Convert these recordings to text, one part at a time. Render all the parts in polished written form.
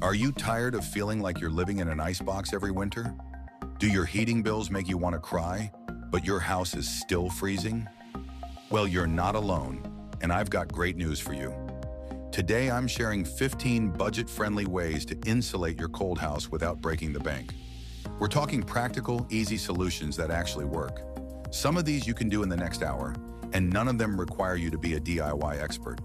Are you tired of feeling like you're living in an icebox every winter? Do your heating bills make you want to cry, but your house is still freezing? Well, you're not alone, and I've got great news for you. Today, I'm sharing 15 budget-friendly ways to insulate your cold house without breaking the bank. We're talking practical, easy solutions that actually work. Some of these you can do in the next hour, and none of them require you to be a DIY expert.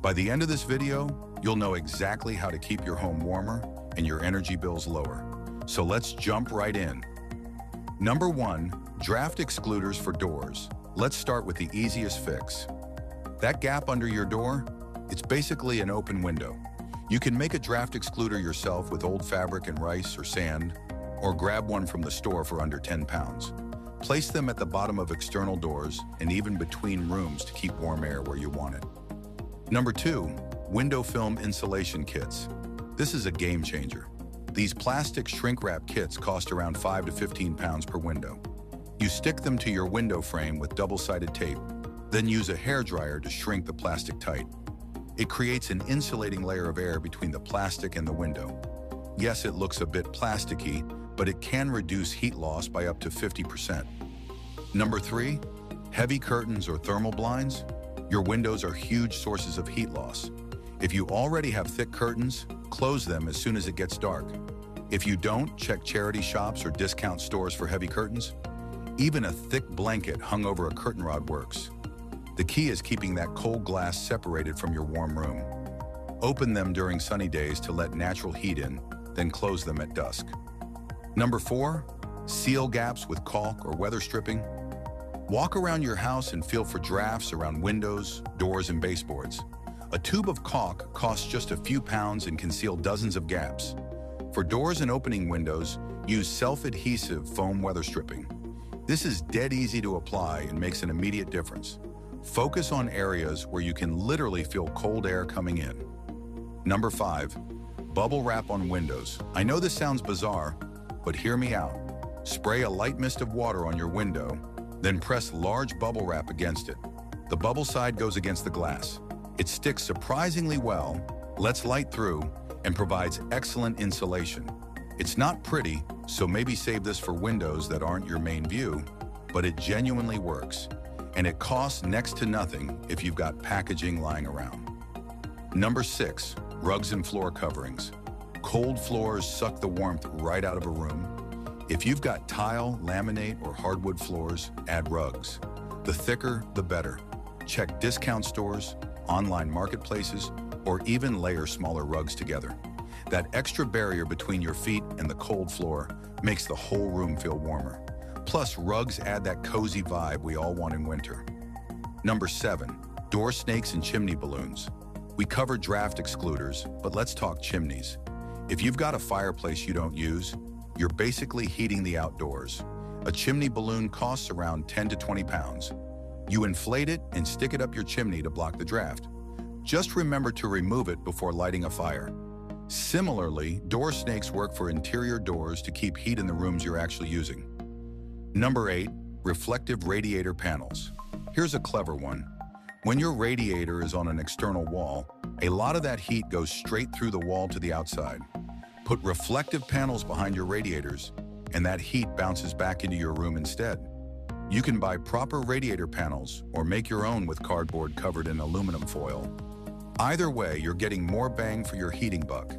By the end of this video, you'll know exactly how to keep your home warmer and your energy bills lower. So let's jump right in. Number 1, draft excluders for doors. Let's start with the easiest fix. That gap under your door, it's basically an open window. You can make a draft excluder yourself with old fabric and rice or sand, or grab one from the store for under 10 pounds. Place them at the bottom of external doors and even between rooms to keep warm air where you want it. Number 2, window film insulation kits. This is a game changer. These plastic shrink wrap kits cost around 5 to 15 pounds per window. You stick them to your window frame with double-sided tape, then use a hairdryer to shrink the plastic tight. It creates an insulating layer of air between the plastic and the window. Yes, it looks a bit plasticky, but it can reduce heat loss by up to 50%. Number 3, heavy curtains or thermal blinds. Your windows are huge sources of heat loss. If you already have thick curtains, close them as soon as it gets dark. If you don't, check charity shops or discount stores for heavy curtains. Even a thick blanket hung over a curtain rod works. The key is keeping that cold glass separated from your warm room. Open them during sunny days to let natural heat in, then close them at dusk. Number 4, seal gaps with caulk or weather stripping. Walk around your house and feel for drafts around windows, doors, and baseboards. A tube of caulk costs just a few pounds and can seal dozens of gaps. For doors and opening windows, use self-adhesive foam weather stripping. This is dead easy to apply and makes an immediate difference. Focus on areas where you can literally feel cold air coming in. Number 5, bubble wrap on windows. I know this sounds bizarre, but hear me out. Spray a light mist of water on your window, then press large bubble wrap against it. The bubble side goes against the glass. It sticks surprisingly well, lets light through, and provides excellent insulation. It's not pretty, so maybe save this for windows that aren't your main view, but it genuinely works. And it costs next to nothing if you've got packaging lying around. Number 6, rugs and floor coverings. Cold floors suck the warmth right out of a room. If you've got tile, laminate, or hardwood floors, add rugs. The thicker, the better. Check discount stores, online marketplaces, or even layer smaller rugs together. That extra barrier between your feet and the cold floor makes the whole room feel warmer. Plus, rugs add that cozy vibe we all want in winter. Number 7, door snakes and chimney balloons. We covered draft excluders, but let's talk chimneys. If you've got a fireplace you don't use, you're basically heating the outdoors. A chimney balloon costs around 10 to 20 pounds. You inflate it and stick it up your chimney to block the draft. Just remember to remove it before lighting a fire. Similarly, door snakes work for interior doors to keep heat in the rooms you're actually using. Number 8, reflective radiator panels. Here's a clever one. When your radiator is on an external wall, a lot of that heat goes straight through the wall to the outside. Put reflective panels behind your radiators, and that heat bounces back into your room instead. You can buy proper radiator panels or make your own with cardboard covered in aluminum foil. Either way, you're getting more bang for your heating buck.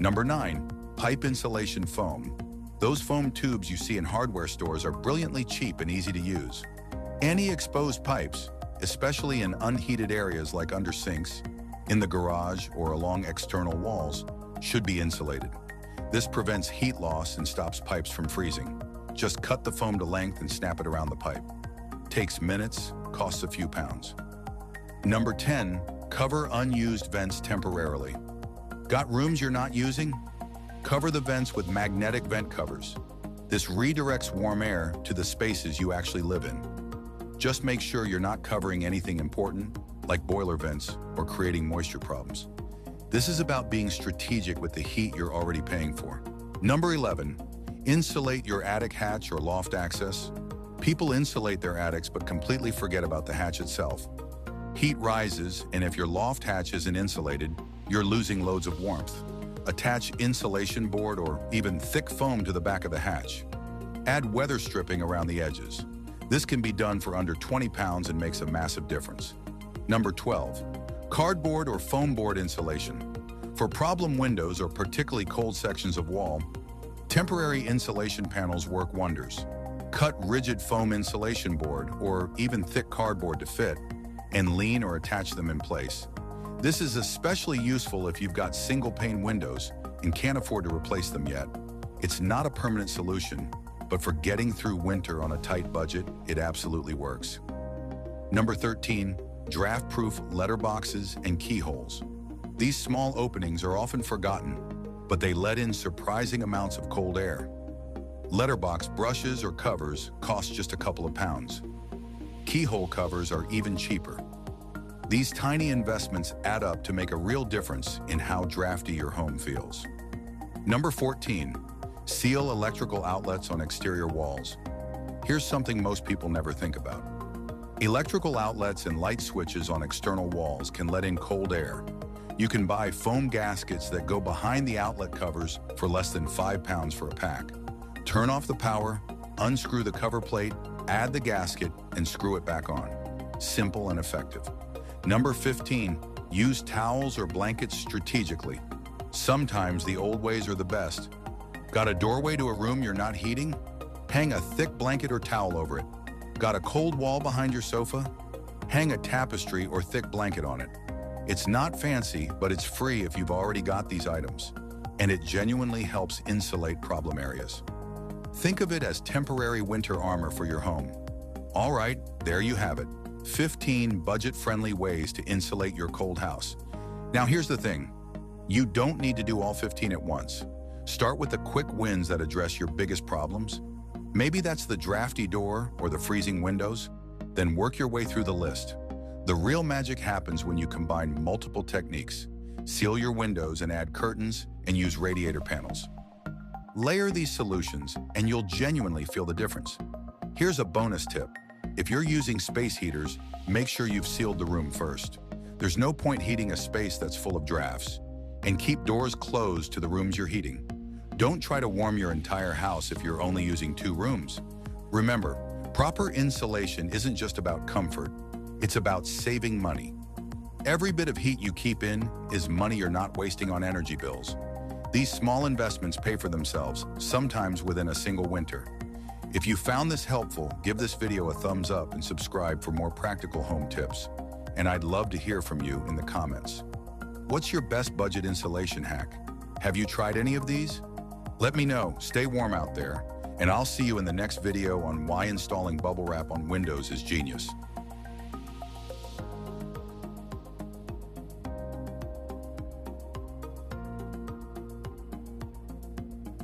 Number 9, pipe insulation foam. Those foam tubes you see in hardware stores are brilliantly cheap and easy to use. Any exposed pipes, especially in unheated areas like under sinks, in the garage, or along external walls, should be insulated. This prevents heat loss and stops pipes from freezing. Just cut the foam to length and snap it around the pipe. Takes minutes, costs a few pounds. Number 10, cover unused vents temporarily. Got rooms you're not using? Cover the vents with magnetic vent covers. This redirects warm air to the spaces you actually live in. Just make sure you're not covering anything important, like boiler vents, or creating moisture problems. This is about being strategic with the heat you're already paying for. Number 11, insulate your attic hatch or loft access. People insulate their attics but completely forget about the hatch itself. Heat rises, and if your loft hatch isn't insulated, you're losing loads of warmth. Attach insulation board or even thick foam to the back of the hatch. Add weather stripping around the edges. This can be done for under 20 pounds and makes a massive difference. Number 12, cardboard or foam board insulation. For problem windows or particularly cold sections of wall, temporary insulation panels work wonders. Cut rigid foam insulation board or even thick cardboard to fit and lean or attach them in place. This is especially useful if you've got single-pane windows and can't afford to replace them yet. It's not a permanent solution, but for getting through winter on a tight budget, it absolutely works. Number 13, draft-proof letterboxes and keyholes. These small openings are often forgotten, but they let in surprising amounts of cold air. Letterbox brushes or covers cost just a couple of pounds. Keyhole covers are even cheaper. These tiny investments add up to make a real difference in how drafty your home feels. Number 14, seal electrical outlets on exterior walls. Here's something most people never think about. Electrical outlets and light switches on external walls can let in cold air. You can buy foam gaskets that go behind the outlet covers for less than 5 pounds for a pack. Turn off the power, unscrew the cover plate, add the gasket, and screw it back on. Simple and effective. Number 15, use towels or blankets strategically. Sometimes the old ways are the best. Got a doorway to a room you're not heating? Hang a thick blanket or towel over it. Got a cold wall behind your sofa? Hang a tapestry or thick blanket on it. It's not fancy, but it's free if you've already got these items, and it genuinely helps insulate problem areas. Think of it as temporary winter armor for your home. All right, there you have it. 15 budget-friendly ways to insulate your cold house. Now here's the thing. You don't need to do all 15 at once. Start with the quick wins that address your biggest problems. Maybe that's the drafty door or the freezing windows. Then work your way through the list. The real magic happens when you combine multiple techniques. Seal your windows and add curtains and use radiator panels. Layer these solutions and you'll genuinely feel the difference. Here's a bonus tip. If you're using space heaters, make sure you've sealed the room first. There's no point heating a space that's full of drafts. And keep doors closed to the rooms you're heating. Don't try to warm your entire house if you're only using 2 rooms. Remember, proper insulation isn't just about comfort, it's about saving money. Every bit of heat you keep in is money you're not wasting on energy bills. These small investments pay for themselves, sometimes within a single winter. If you found this helpful, give this video a thumbs up and subscribe for more practical home tips. And I'd love to hear from you in the comments. What's your best budget insulation hack? Have you tried any of these? Let me know. Stay warm out there, and I'll see you in the next video on why installing bubble wrap on windows is genius.